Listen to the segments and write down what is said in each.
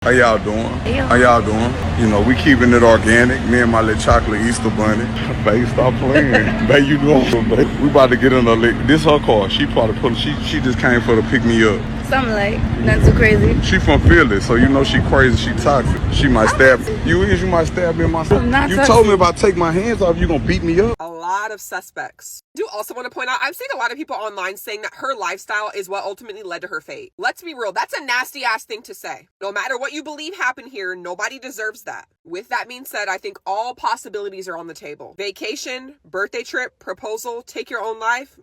How y'all doing? Yeah. How y'all doing? You know, we keeping it organic. Me and my little chocolate Easter bunny. Babe, stop playing. Babe, you know, babe. We about to get in a lick. This her car. She probably put. She just came for to pick me up. Something like, not too crazy. She from Philly, so you know she crazy. She toxic. She might stab you. You might stab me in my. Not You toxic. told me if I take my hands off, you gonna beat me up. A lot of suspects. I do also want to point out, I'm seeing a lot of people online saying that her lifestyle is what ultimately led to her fate. Let's be real, that's a nasty ass thing to say. No matter what you believe happened here, nobody deserves that. With that being said, I think all possibilities are on the table. Vacation, birthday trip, proposal, take your own life.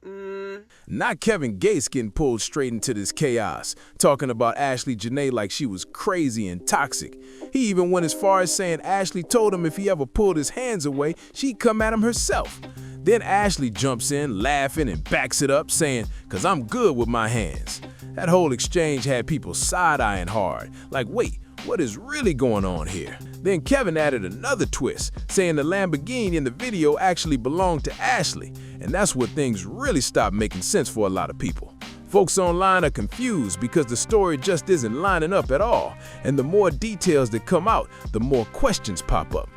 Not Kevin Gates getting pulled straight into this chaos, talking about Ashlee Jenae like she was crazy and toxic. He even went as far as saying Ashlee told him if he ever pulled his hands away, she'd come at him herself. Then Ashlee jumps in, laughing and backs it up, saying, "'Cause I'm good with my hands." That whole exchange had people side-eyeing hard, like, wait, what is really going on here? Then Kevin added another twist, saying the Lamborghini in the video actually belonged to Ashlee, and that's where things really stopped making sense for a lot of people. Folks online are confused because the story just isn't lining up at all, and the more details that come out, the more questions pop up.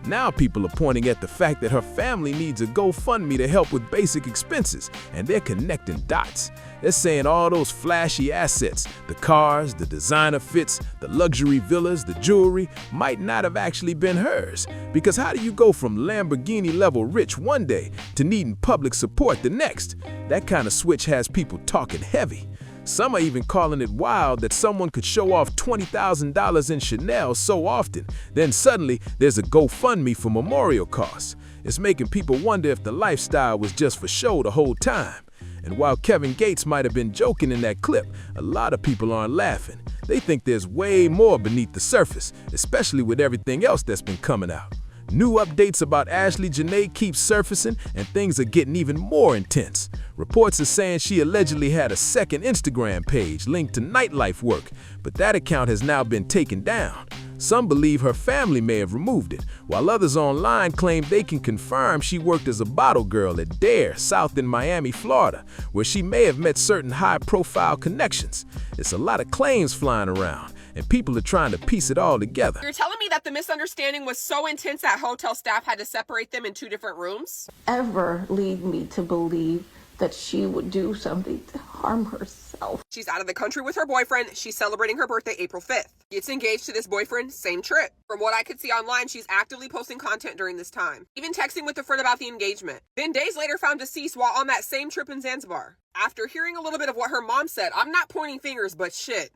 Now people are pointing at the fact that her family needs a GoFundMe to help with basic expenses, and they're connecting dots. They're saying all those flashy assets, the cars, the designer fits, the luxury villas, the jewelry, might not have actually been hers. Because how do you go from Lamborghini-level rich one day to needing public support the next? That kind of switch has people talking heavy. Some are even calling it wild that someone could show off $20,000 in Chanel so often, then suddenly there's a GoFundMe for memorial costs. It's making people wonder if the lifestyle was just for show the whole time. And while Kevin Gates might have been joking in that clip, a lot of people aren't laughing. They think there's way more beneath the surface, especially with everything else that's been coming out. New updates about Ashlee Jenae keep surfacing, and things are getting even more intense. Reports are saying she allegedly had a second Instagram page linked to nightlife work, but that account has now been taken down. Some believe her family may have removed it, while others online claim they can confirm she worked as a bottle girl at Dare, south in Miami, Florida, where she may have met certain high-profile connections. It's a lot of claims flying around, and people are trying to piece it all together. You're telling me that the misunderstanding was so intense that hotel staff had to separate them in 2 different rooms? Ever lead me to believe that she would do something to harm herself. She's out of the country with her boyfriend. She's celebrating her birthday April 5th. Gets engaged to this boyfriend, same trip. From what I could see online, she's actively posting content during this time, even texting with a friend about the engagement. Then days later found deceased while on that same trip in Zanzibar. After hearing a little bit of what her mom said, I'm not pointing fingers, but shit.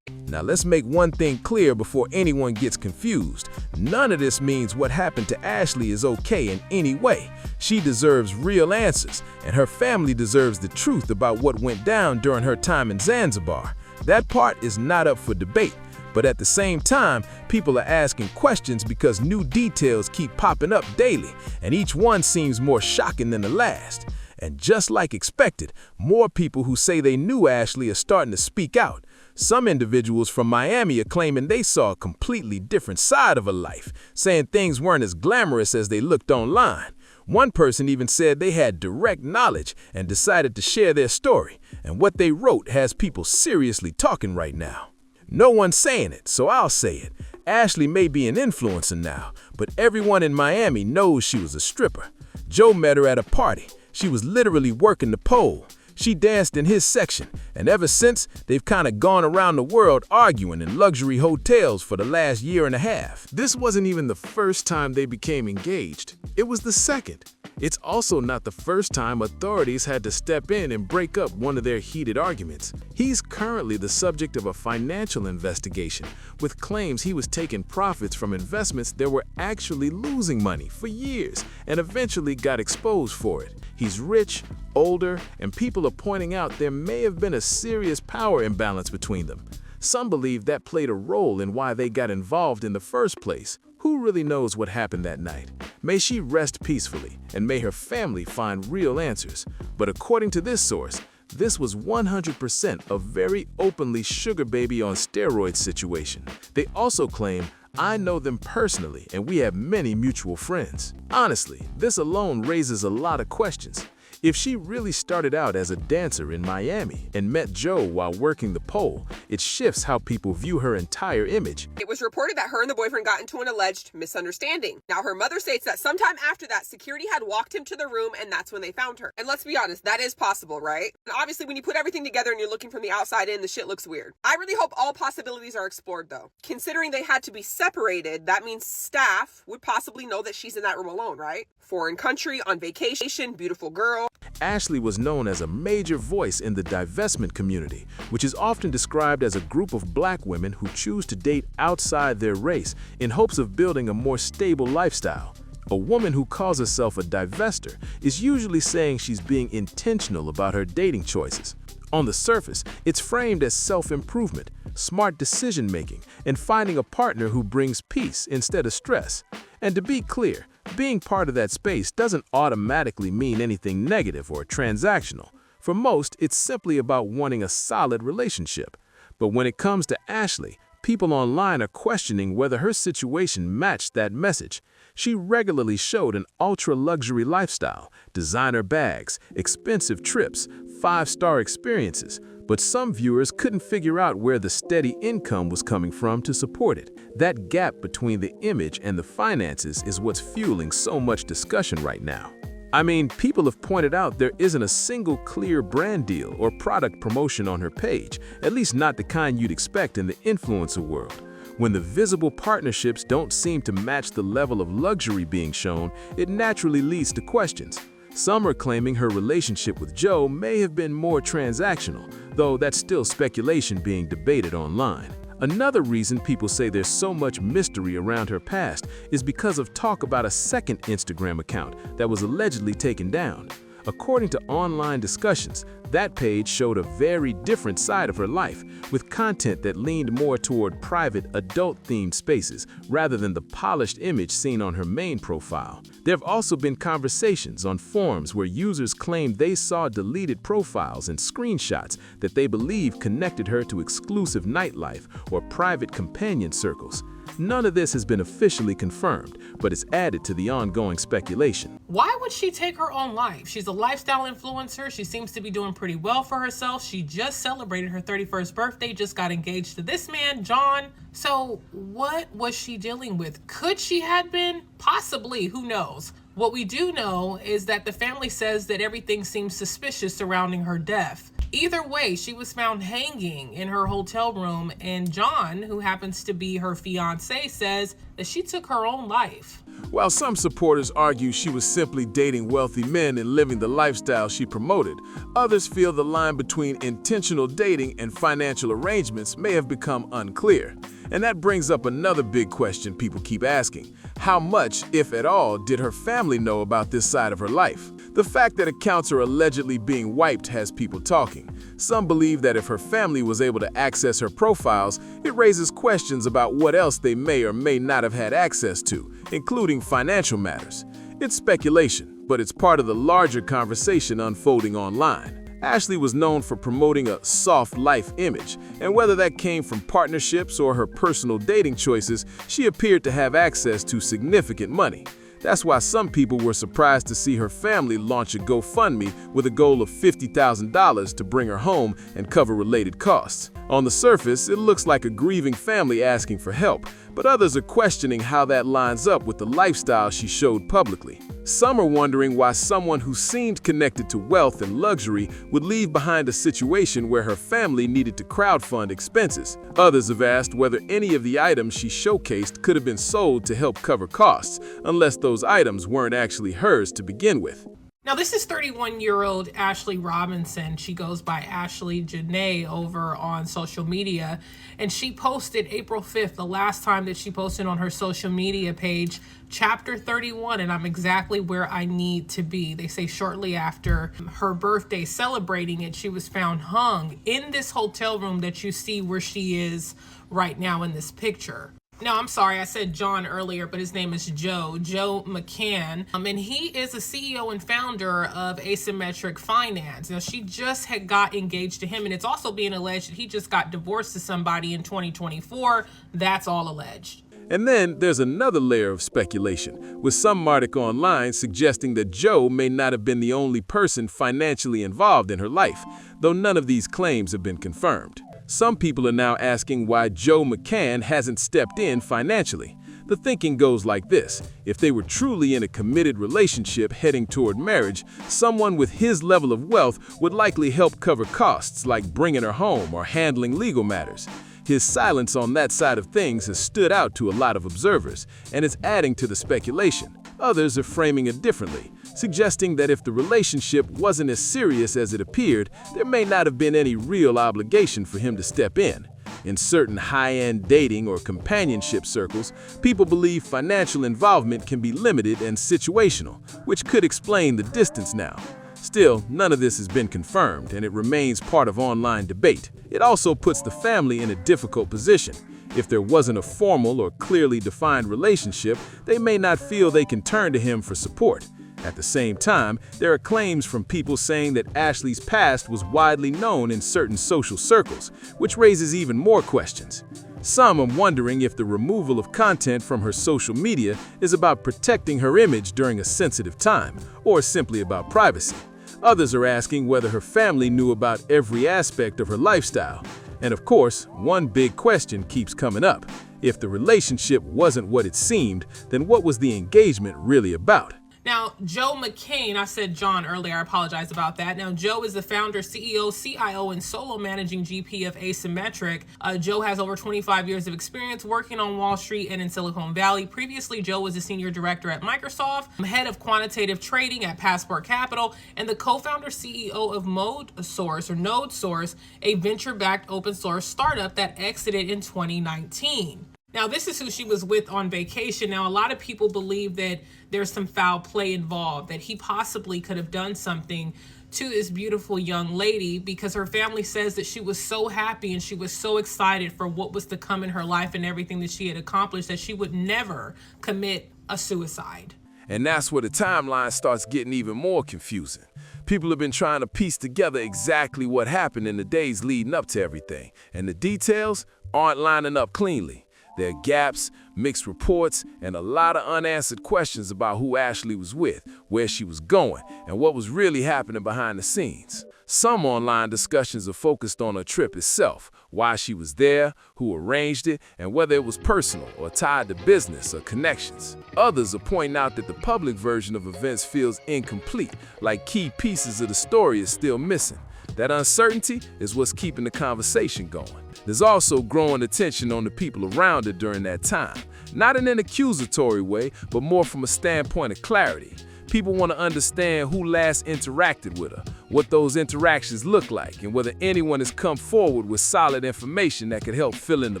Now let's make one thing clear before anyone gets confused. None of this means what happened to Ashlee is okay in any way. She deserves real answers, and her family deserves the truth about what went down during her time in Zanzibar. That part is not up for debate, but at the same time, people are asking questions because new details keep popping up daily, and each one seems more shocking than the last. And just like expected, more people who say they knew Ashlee are starting to speak out. Some individuals from Miami are claiming they saw a completely different side of her life, saying things weren't as glamorous as they looked online. One person even said they had direct knowledge and decided to share their story, and what they wrote has people seriously talking right now. No one's saying it, so I'll say it. Ashlee may be an influencer now, but everyone in Miami knows she was a stripper. Joe met her at a party. She was literally working the pole. She danced in his section, and ever since, they've kind of gone around the world arguing in luxury hotels for the last year and a half. This wasn't even the first time they became engaged. It was the second. It's also not the first time authorities had to step in and break up one of their heated arguments. He's currently the subject of a financial investigation, with claims he was taking profits from investments that were actually losing money for years and eventually got exposed for it. He's rich, older, and people are pointing out there may have been a serious power imbalance between them. Some believe that played a role in why they got involved in the first place. Who really knows what happened that night? May she rest peacefully, and may her family find real answers. But according to this source, this was 100% a very openly sugar baby on steroids situation. They also claim, "I know them personally and we have many mutual friends." Honestly, this alone raises a lot of questions. If she really started out as a dancer in Miami and met Joe while working the pole, it shifts how people view her entire image. It was reported that her and the boyfriend got into an alleged misunderstanding. Now, her mother states that sometime after that, security had walked him to the room, and that's when they found her. And let's be honest, that is possible, right? And obviously, when you put everything together and you're looking from the outside in, the shit looks weird. I really hope all possibilities are explored, though. Considering they had to be separated, that means staff would possibly know that she's in that room alone, right? Foreign country, on vacation, beautiful girl. Ashlee was known as a major voice in the divestment community, which is often described as a group of black women who choose to date outside their race in hopes of building a more stable lifestyle. A woman who calls herself a divester is usually saying she's being intentional about her dating choices. On the surface, it's framed as self-improvement, smart decision-making, and finding a partner who brings peace instead of stress. And to be clear, being part of that space doesn't automatically mean anything negative or transactional. For most, it's simply about wanting a solid relationship. But when it comes to Ashlee, people online are questioning whether her situation matched that message. She regularly showed an ultra-luxury lifestyle, designer bags, expensive trips, 5-star experiences, but some viewers couldn't figure out where the steady income was coming from to support it. That gap between the image and the finances is what's fueling so much discussion right now. I mean, people have pointed out there isn't a single clear brand deal or product promotion on her page, at least not the kind you'd expect in the influencer world. When the visible partnerships don't seem to match the level of luxury being shown, it naturally leads to questions. Some are claiming her relationship with Joe may have been more transactional, though that's still speculation being debated online. Another reason people say there's so much mystery around her past is because of talk about a second Instagram account that was allegedly taken down. According to online discussions, that page showed a very different side of her life, with content that leaned more toward private, adult-themed spaces rather than the polished image seen on her main profile. There have also been conversations on forums where users claimed they saw deleted profiles and screenshots that they believe connected her to exclusive nightlife or private companion circles. None of this has been officially confirmed, but it's added to the ongoing speculation. Why would she take her own life? She's a lifestyle influencer. She seems to be doing pretty well for herself. She just celebrated her 31st birthday, just got engaged to this man, John. So what was she dealing with? Could she have been? Possibly, who knows? What we do know is that the family says that everything seems suspicious surrounding her death. Either way, she was found hanging in her hotel room, and John, who happens to be her fiancé, says that she took her own life. While some supporters argue she was simply dating wealthy men and living the lifestyle she promoted, others feel the line between intentional dating and financial arrangements may have become unclear. And that brings up another big question people keep asking. How much, if at all, did her family know about this side of her life? The fact that accounts are allegedly being wiped has people talking. Some believe that if her family was able to access her profiles, it raises questions about what else they may or may not have had access to, including financial matters. It's speculation, but it's part of the larger conversation unfolding online. Ashlee was known for promoting a soft life image, and whether that came from partnerships or her personal dating choices, she appeared to have access to significant money. That's why some people were surprised to see her family launch a GoFundMe with a goal of $50,000 to bring her home and cover related costs. On the surface, it looks like a grieving family asking for help, but others are questioning how that lines up with the lifestyle she showed publicly. Some are wondering why someone who seemed connected to wealth and luxury would leave behind a situation where her family needed to crowdfund expenses. Others have asked whether any of the items she showcased could have been sold to help cover costs, unless those items weren't actually hers to begin with. Now, this is 31-year-old Ashlee Robinson. She goes by Ashlee Jenae over on social media, and she posted April 5th, the last time that she posted on her social media page, chapter 31, and I'm exactly where I need to be. They say shortly after her birthday, celebrating it, she was found hung in this hotel room that you see where she is right now in this picture. No, I'm sorry, I said John earlier, but his name is Joe McCann. And he is a CEO and founder of Asymmetric Finance. Now, she just had got engaged to him, and it's also being alleged that he just got divorced to somebody in 2024. That's all alleged. And then there's another layer of speculation, with some article online suggesting that Joe may not have been the only person financially involved in her life, though none of these claims have been confirmed. Some people are now asking why Joe McCann hasn't stepped in financially. The thinking goes like this: if they were truly in a committed relationship heading toward marriage, someone with his level of wealth would likely help cover costs like bringing her home or handling legal matters. His silence on that side of things has stood out to a lot of observers, and it's adding to the speculation. Others are framing it differently, suggesting that if the relationship wasn't as serious as it appeared, there may not have been any real obligation for him to step in. In certain high-end dating or companionship circles, people believe financial involvement can be limited and situational, which could explain the distance now. Still, none of this has been confirmed, and it remains part of online debate. It also puts the family in a difficult position. If there wasn't a formal or clearly defined relationship, they may not feel they can turn to him for support. At the same time, there are claims from people saying that Ashlee's past was widely known in certain social circles, which raises even more questions. Some are wondering if the removal of content from her social media is about protecting her image during a sensitive time, or simply about privacy. Others are asking whether her family knew about every aspect of her lifestyle. And of course, one big question keeps coming up. If the relationship wasn't what it seemed, then what was the engagement really about? Now, Joe McCain, I said John earlier, I apologize about that. Now, Joe is the founder, CEO, CIO, and solo managing GP of Asymmetric. Joe has over 25 years of experience working on Wall Street and in Silicon Valley. Previously, Joe was a senior director at Microsoft, head of quantitative trading at Passport Capital, and the co-founder CEO of NodeSource, a venture-backed open source startup that exited in 2019. Now, this is who she was with on vacation. Now, a lot of people believe that there's some foul play involved, that he possibly could have done something to this beautiful young lady because her family says that she was so happy and she was so excited for what was to come in her life and everything that she had accomplished that she would never commit a suicide. And that's where the timeline starts getting even more confusing. People have been trying to piece together exactly what happened in the days leading up to everything, and the details aren't lining up cleanly. There are gaps, mixed reports, and a lot of unanswered questions about who Ashlee was with, where she was going, and what was really happening behind the scenes. Some online discussions are focused on her trip itself, why she was there, who arranged it, and whether it was personal or tied to business or connections. Others are pointing out that the public version of events feels incomplete, like key pieces of the story is still missing. That uncertainty is what's keeping the conversation going. There's also growing attention on the people around her during that time, not in an accusatory way, but more from a standpoint of clarity. People want to understand who last interacted with her, what those interactions look like, and whether anyone has come forward with solid information that could help fill in the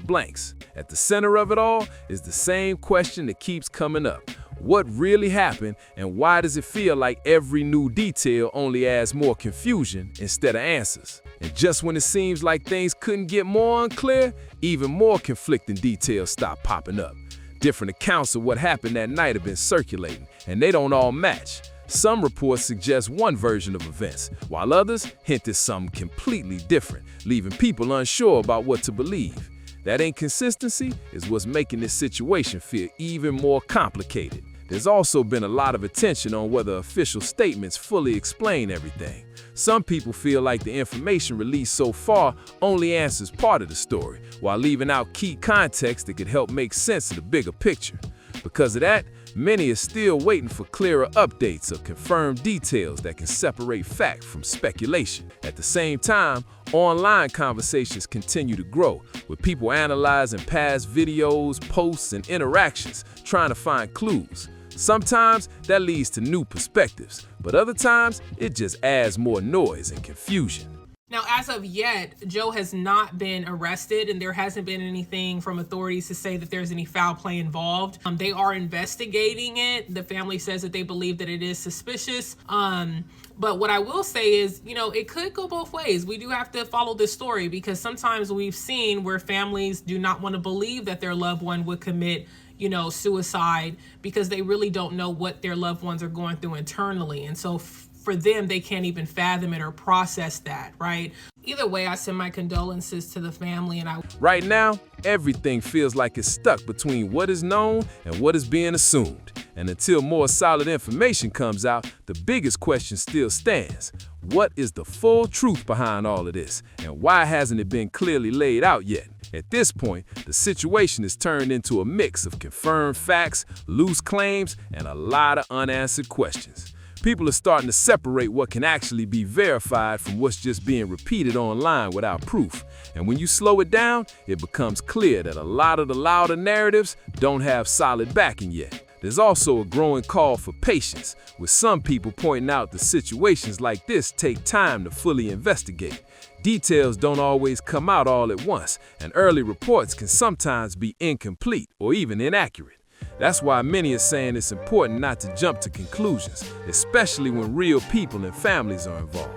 blanks. At the center of it all is the same question that keeps coming up. What really happened, and why does it feel like every new detail only adds more confusion instead of answers? And just when it seems like things couldn't get more unclear, even more conflicting details stop popping up. Different accounts of what happened that night have been circulating, and they don't all match. Some reports suggest one version of events, while others hint at something completely different, leaving people unsure about what to believe. That inconsistency is what's making this situation feel even more complicated. There's also been a lot of attention on whether official statements fully explain everything. Some people feel like the information released so far only answers part of the story, while leaving out key context that could help make sense of the bigger picture. Because of that, many are still waiting for clearer updates or confirmed details that can separate fact from speculation. At the same time, online conversations continue to grow, with people analyzing past videos, posts, and interactions, trying to find clues. Sometimes that leads to new perspectives, but other times it just adds more noise and confusion. Now, as of yet, Joe has not been arrested, and there hasn't been anything from authorities to say that there's any foul play involved. They are investigating it. The family says that they believe that it is suspicious. But what I will say is, it could go both ways. We do have to follow this story because sometimes we've seen where families do not want to believe that their loved one would commit suicide because they really don't know what their loved ones are going through internally. And so for them, they can't even fathom it or process that, right? Either way, I send my condolences to the family. Right now, Everything feels like it's stuck between what is known and what is being assumed. And until more solid information comes out, the biggest question still stands. What is the full truth behind all of this? And why hasn't it been clearly laid out yet? At this point, the situation is turned into a mix of confirmed facts, loose claims, and a lot of unanswered questions. People are starting to separate what can actually be verified from what's just being repeated online without proof. And when you slow it down, it becomes clear that a lot of the louder narratives don't have solid backing yet. There's also a growing call for patience, with some people pointing out that situations like this take time to fully investigate. Details don't always come out all at once, and early reports can sometimes be incomplete or even inaccurate. That's why many are saying it's important not to jump to conclusions, especially when real people and families are involved.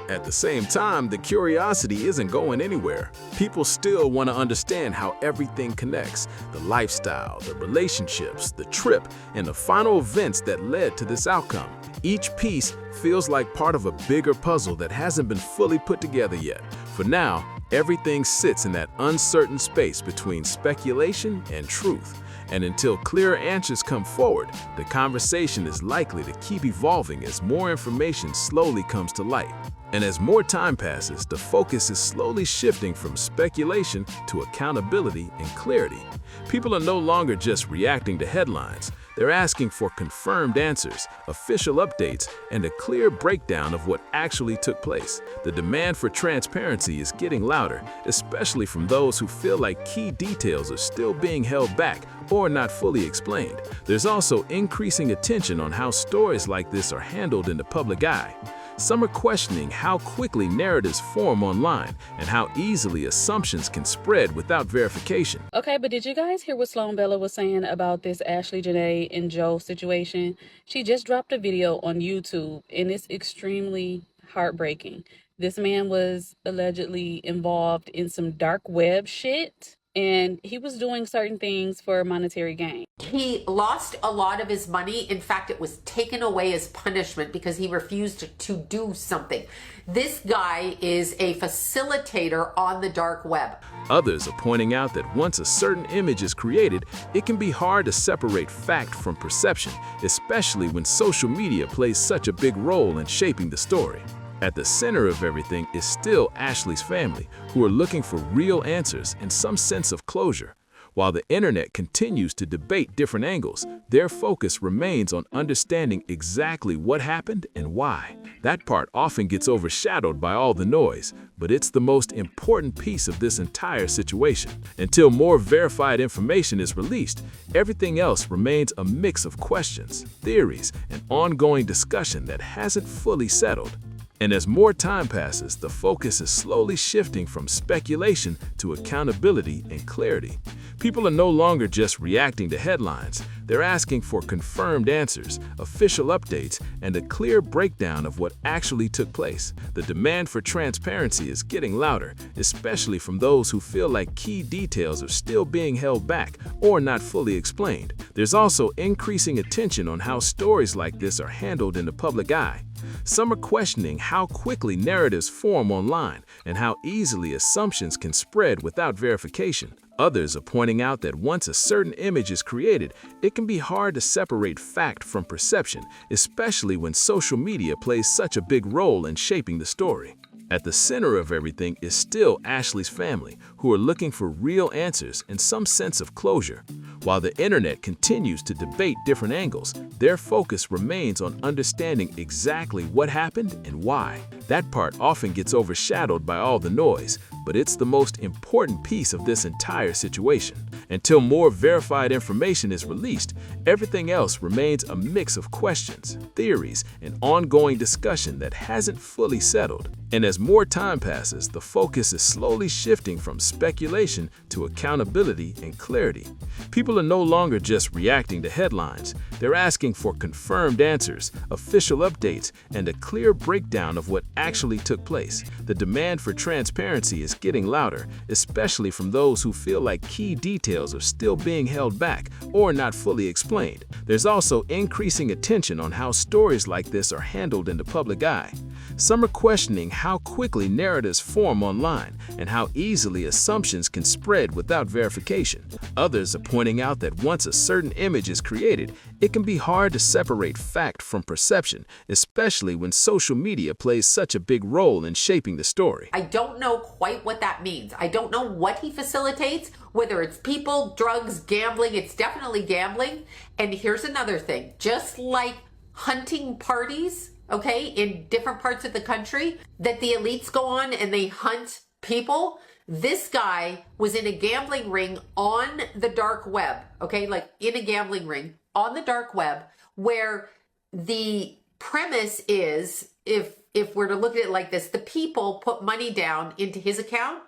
At the same time, the curiosity isn't going anywhere. People still want to understand how everything connects: the lifestyle, the relationships, the trip, and the final events that led to this outcome. Each piece feels like part of a bigger puzzle that hasn't been fully put together yet. For now, everything sits in that uncertain space between speculation and truth. And until clearer answers come forward, the conversation is likely to keep evolving as more information slowly comes to light. And as more time passes, the focus is slowly shifting from speculation to accountability and clarity. People are no longer just reacting to headlines. They're asking for confirmed answers, official updates, and a clear breakdown of what actually took place. The demand for transparency is getting louder, especially from those who feel like key details are still being held back or not fully explained. There's also increasing attention on how stories like this are handled in the public eye. Some are questioning how quickly narratives form online and how easily assumptions can spread without verification. Okay, but did you guys hear what Sloan Bella was saying about this Ashlee Jenae and Joe situation? She just dropped a video on YouTube, and it's extremely heartbreaking. This man was allegedly involved in some dark web shit, and he was doing certain things for monetary gain. He lost a lot of his money. In fact, it was taken away as punishment because he refused to do something. This guy is a facilitator on the dark web. Others are pointing out that once a certain image is created, it can be hard to separate fact from perception, especially when social media plays such a big role in shaping the story. At the center of everything is still Ashlee's family, who are looking for real answers and some sense of closure. While the internet continues to debate different angles, their focus remains on understanding exactly what happened and why. That part often gets overshadowed by all the noise, but it's the most important piece of this entire situation. Until more verified information is released, everything else remains a mix of questions, theories, and ongoing discussion that hasn't fully settled. And as more time passes, the focus is slowly shifting from speculation to accountability and clarity. People are no longer just reacting to headlines. They're asking for confirmed answers, official updates, and a clear breakdown of what actually took place. The demand for transparency is getting louder, especially from those who feel like key details are still being held back or not fully explained. There's also increasing attention on how stories like this are handled in the public eye. Some are questioning how quickly narratives form online and how easily assumptions can spread without verification. Others are pointing out that once a certain image is created, it can be hard to separate fact from perception, especially when social media plays such a big role in shaping the story. At the center of everything is still Ashlee's family, who are looking for real answers and some sense of closure. While the internet continues to debate different angles, their focus remains on understanding exactly what happened and why. That part often gets overshadowed by all the noise, but it's the most important piece of this entire situation. Until more verified information is released, everything else remains a mix of questions, theories, and ongoing discussion that hasn't fully settled. And as more time passes, the focus is slowly shifting from speculation to accountability and clarity. People are no longer just reacting to headlines. They're asking asking for confirmed answers, official updates, and a clear breakdown of what actually took place. The demand for transparency is getting louder, especially from those who feel like key details are still being held back or not fully explained. There's also increasing attention on how stories like this are handled in the public eye. Some are questioning how quickly narratives form online and how easily assumptions can spread without verification. Others are pointing out that once a certain image is created, it can be hard to separate fact from perception, especially when social media plays such a big role in shaping the story. I don't know quite what that means. I don't know what he facilitates, whether it's people, drugs, gambling. It's definitely gambling. And here's another thing. Just like hunting parties, okay, in different parts of the country that the elites go on and they hunt people, this guy was in a gambling ring on the dark web, okay, like in a gambling ring on the dark web, where the premise is, if we're to look at it like this, the people put money down into his account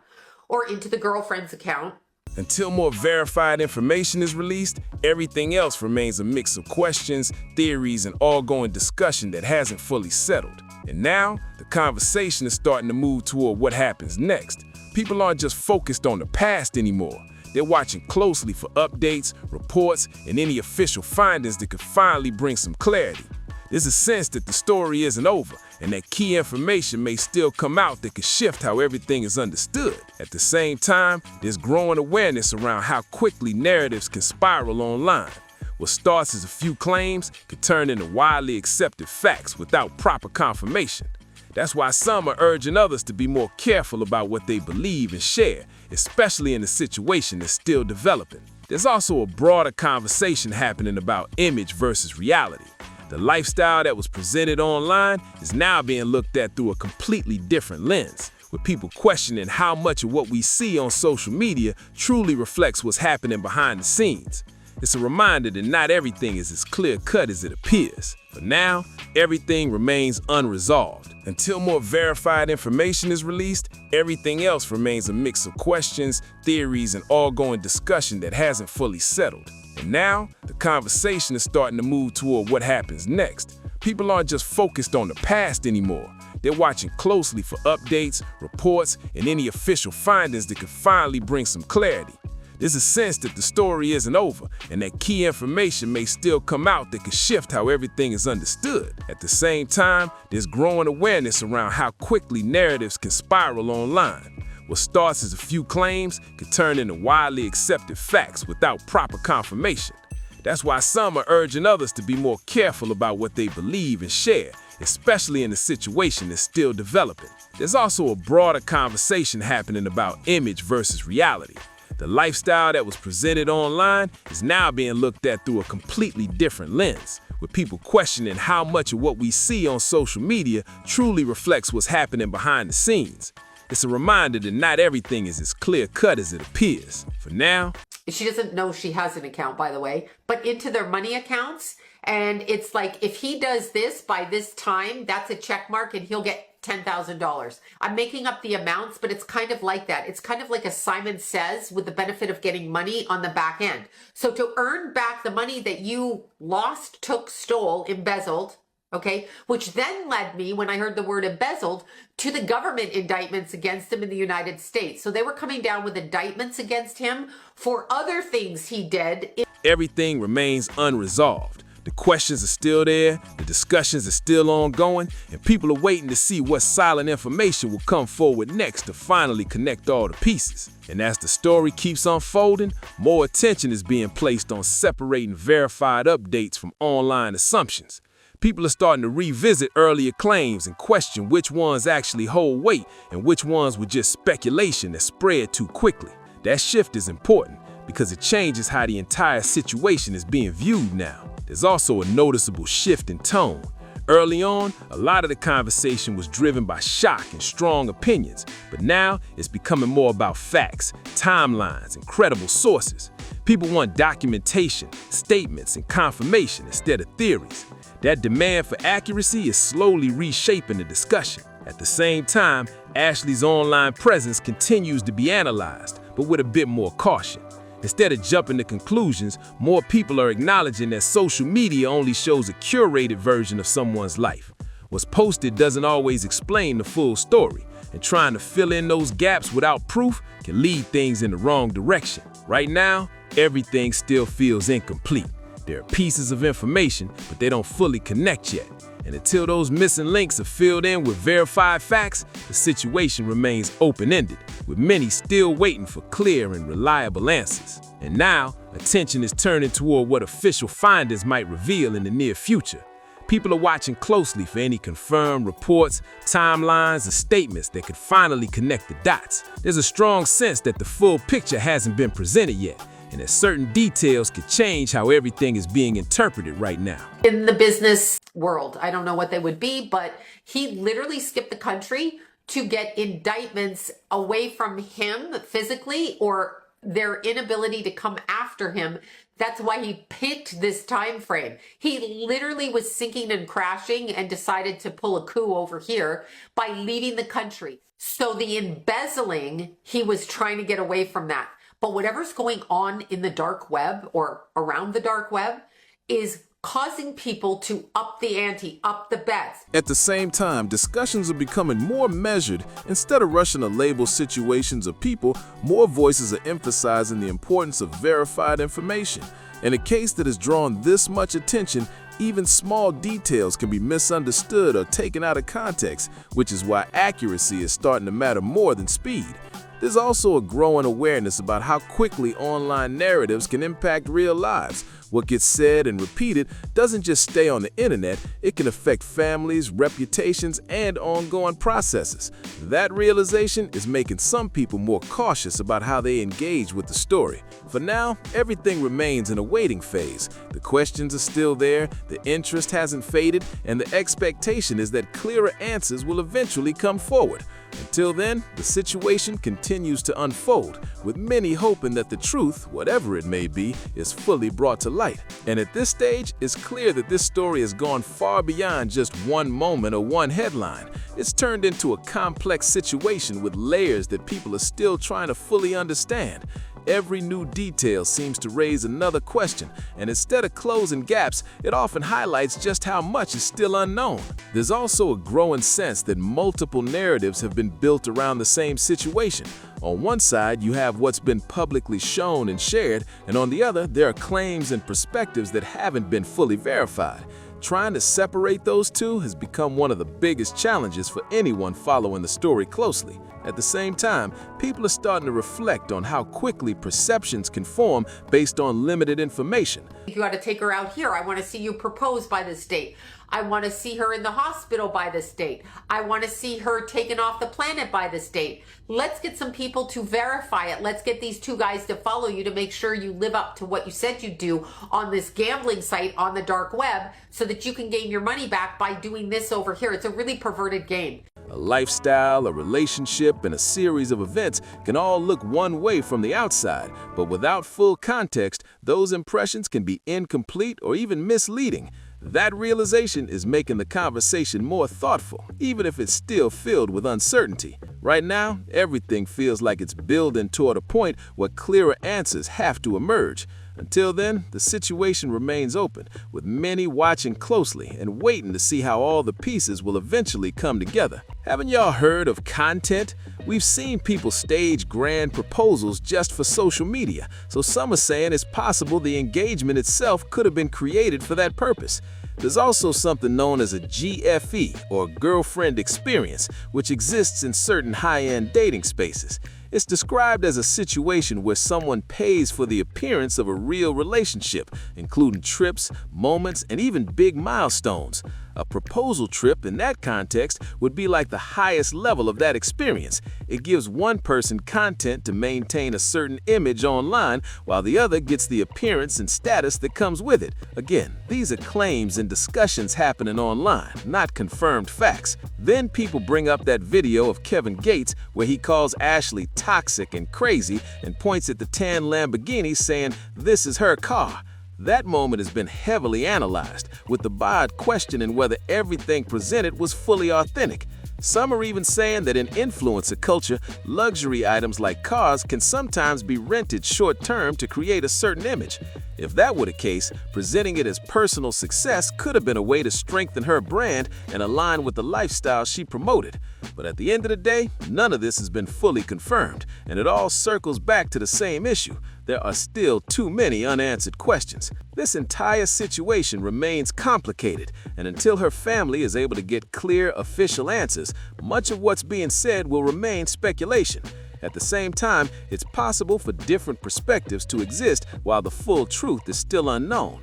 or into the girlfriend's account. Until more verified information is released, everything else remains a mix of questions, theories, and ongoing discussion that hasn't fully settled. And now, the conversation is starting to move toward what happens next. People aren't just focused on the past anymore. They're watching closely for updates, reports, and any official findings that could finally bring some clarity. There's a sense that the story isn't over, and that key information may still come out that could shift how everything is understood. At the same time, there's growing awareness around how quickly narratives can spiral online. What starts as a few claims could turn into widely accepted facts without proper confirmation. That's why some are urging others to be more careful about what they believe and share, especially in a situation that's still developing. There's also a broader conversation happening about image versus reality. The lifestyle that was presented online is now being looked at through a completely different lens, with people questioning how much of what we see on social media truly reflects what's happening behind the scenes. It's a reminder that not everything is as clear-cut as it appears. For now, everything remains unresolved. Until more verified information is released, everything else remains a mix of questions, theories, and ongoing discussion that hasn't fully settled. And now, the conversation is starting to move toward what happens next. People aren't just focused on the past anymore. They're watching closely for updates, reports, and any official findings that could finally bring some clarity. There's a sense that the story isn't over, and that key information may still come out that could shift how everything is understood. At the same time, there's growing awareness around how quickly narratives can spiral online. What starts as a few claims could turn into widely accepted facts without proper confirmation. That's why some are urging others to be more careful about what they believe and share, especially in a situation that's still developing. There's also a broader conversation happening about image versus reality. The lifestyle that was presented online is now being looked at through a completely different lens, with people questioning how much of what we see on social media truly reflects what's happening behind the scenes. It's a reminder that not everything is as clear-cut as it appears. For now, she doesn't know she has an account, by the way, but into their money accounts. And it's like, if he does this by this time, that's a check mark and he'll get $10,000. I'm making up the amounts, but it's kind of like that. It's kind of like a Simon Says with the benefit of getting money on the back end. So to earn back the money that you lost, took, stole, embezzled, okay, which then led me, when I heard the word embezzled, to the government indictments against him in the United States. So they were coming down with indictments against him for other things he did. Everything remains unresolved. The questions are still there, the discussions are still ongoing, and people are waiting to see what silent information will come forward next to finally connect all the pieces. And as the story keeps unfolding, more attention is being placed on separating verified updates from online assumptions. People are starting to revisit earlier claims and question which ones actually hold weight and which ones were just speculation that spread too quickly. That shift is important because it changes how the entire situation is being viewed now. There's also a noticeable shift in tone. Early on, a lot of the conversation was driven by shock and strong opinions, but now it's becoming more about facts, timelines, and credible sources. People want documentation, statements, and confirmation instead of theories. That demand for accuracy is slowly reshaping the discussion. At the same time, Ashlee's online presence continues to be analyzed, but with a bit more caution. Instead of jumping to conclusions, more people are acknowledging that social media only shows a curated version of someone's life. What's posted doesn't always explain the full story, and trying to fill in those gaps without proof can lead things in the wrong direction. Right now, everything still feels incomplete. There are pieces of information, but they don't fully connect yet. And until those missing links are filled in with verified facts, the situation remains open-ended, with many still waiting for clear and reliable answers. And now, attention is turning toward what official findings might reveal in the near future. People are watching closely for any confirmed reports, timelines, or statements that could finally connect the dots. There's a strong sense that the full picture hasn't been presented yet, and that certain details could change how everything is being interpreted right now. In the business world, I don't know what they would be, but he literally skipped the country to get indictments away from him physically, or their inability to come after him. That's why he picked this time frame. He literally was sinking and crashing and decided to pull a coup over here by leaving the country. So the embezzling, he was trying to get away from that. But whatever's going on in the dark web or around the dark web is causing people to up the ante, up the bets. At the same time, discussions are becoming more measured. Instead of rushing to label situations or people, more voices are emphasizing the importance of verified information. In a case that has drawn this much attention, even small details can be misunderstood or taken out of context, which is why accuracy is starting to matter more than speed. There's also a growing awareness about how quickly online narratives can impact real lives. What gets said and repeated doesn't just stay on the internet, it can affect families, reputations, and ongoing processes. That realization is making some people more cautious about how they engage with the story. For now, everything remains in a waiting phase. The questions are still there, the interest hasn't faded, and the expectation is that clearer answers will eventually come forward. Until then, the situation continues to unfold, with many hoping that the truth, whatever it may be, is fully brought to light. And at this stage, it's clear that this story has gone far beyond just one moment or one headline. It's turned into a complex situation with layers that people are still trying to fully understand. Every new detail seems to raise another question, and instead of closing gaps, it often highlights just how much is still unknown. There's also a growing sense that multiple narratives have been built around the same situation. On one side, you have what's been publicly shown and shared, and on the other, there are claims and perspectives that haven't been fully verified. Trying to separate those two has become one of the biggest challenges for anyone following the story closely. At the same time, people are starting to reflect on how quickly perceptions can form based on limited information. You got to take her out here. I want to see you propose by this date. I want to see her in the hospital by this date. I want to see her taken off the planet by this date. Let's get some people to verify it. Let's get these two guys to follow you to make sure you live up to what you said you'd do on this gambling site on the dark web so that you can gain your money back by doing this over here. It's a really perverted game. A lifestyle, a relationship, and a series of events can all look one way from the outside, but without full context, those impressions can be incomplete or even misleading. That realization is making the conversation more thoughtful, even if it's still filled with uncertainty. Right now, everything feels like it's building toward a point where clearer answers have to emerge. Until then, the situation remains open, with many watching closely and waiting to see how all the pieces will eventually come together. Haven't y'all heard of content? We've seen people stage grand proposals just for social media, so some are saying it's possible the engagement itself could have been created for that purpose. There's also something known as a GFE, or girlfriend experience, which exists in certain high-end dating spaces. It's described as a situation where someone pays for the appearance of a real relationship, including trips, moments, and even big milestones. A proposal trip in that context would be like the highest level of that experience. It gives one person content to maintain a certain image online, while the other gets the appearance and status that comes with it. Again, these are claims and discussions happening online, not confirmed facts. Then people bring up that video of Kevin Gates where he calls Ashlee toxic and crazy and points at the tan Lamborghini saying, "This is her car." That moment has been heavily analyzed, with the buyer questioning whether everything presented was fully authentic. Some are even saying that in influencer culture, luxury items like cars can sometimes be rented short-term to create a certain image. If that were the case, presenting it as personal success could have been a way to strengthen her brand and align with the lifestyle she promoted. But at the end of the day, none of this has been fully confirmed, and it all circles back to the same issue. There are still too many unanswered questions. This entire situation remains complicated, and until her family is able to get clear, official answers, much of what's being said will remain speculation. At the same time, it's possible for different perspectives to exist while the full truth is still unknown.